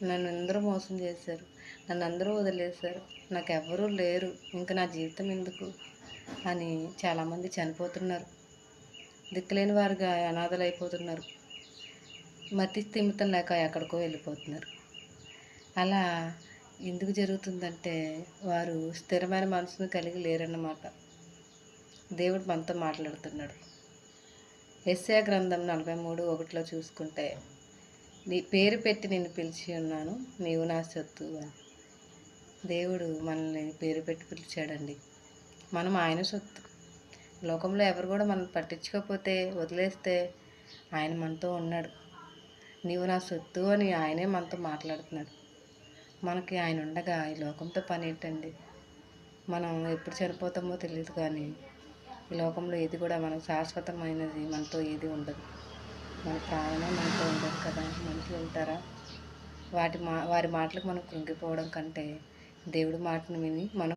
నన్ను అందరూ మోసం చేశారు, నన్ను అందరూ వదిలేశారు, నాకెవ్వరూ లేరు, ఇంక నా జీవితం ఎందుకు అని చాలామంది చనిపోతున్నారు. దిక్కులేని వారుగా అనాథలైపోతున్నారు. మతి స్థిమితం లేక ఎక్కడికో వెళ్ళిపోతున్నారు. అలా ఎందుకు జరుగుతుందంటే వారు స్థిరమైన మనసును కలిగి లేరన్నమాట. దేవుడు మనతో మాట్లాడుతున్నాడు. యెషయా గ్రంథం 43:1 చూసుకుంటే, నీ పేరు పెట్టి నిన్ను పిలిచి ఉన్నాను, నీవు నా సొత్తు అని. దేవుడు మనల్ని పేరు పెట్టి పిలిచాడండి. మనం ఆయన సొత్తు. లోకంలో ఎవరు కూడా మనం పట్టించుకోకపోతే, వదిలేస్తే ఆయన మనతో ఉన్నాడు. నీవు నా సొత్తు అని ఆయనే మనతో మాట్లాడుతున్నాడు. మనకి ఆయన ఉండగా ఈ లోకంతో పని ఏంటండి? మనం ఎప్పుడు చనిపోతామో తెలియదు, కానీ ఈ లోకంలో ఏది కూడా మనకు శాశ్వతమైనది మనతో ఏది ఉండదు. మన ప్రాణమే మనతో ఉండదు కదా, మనుషులు ఉంటారా? వారి మాటలకు మనం కృంగిపోవడం కంటే దేవుడి మాటను విని మనం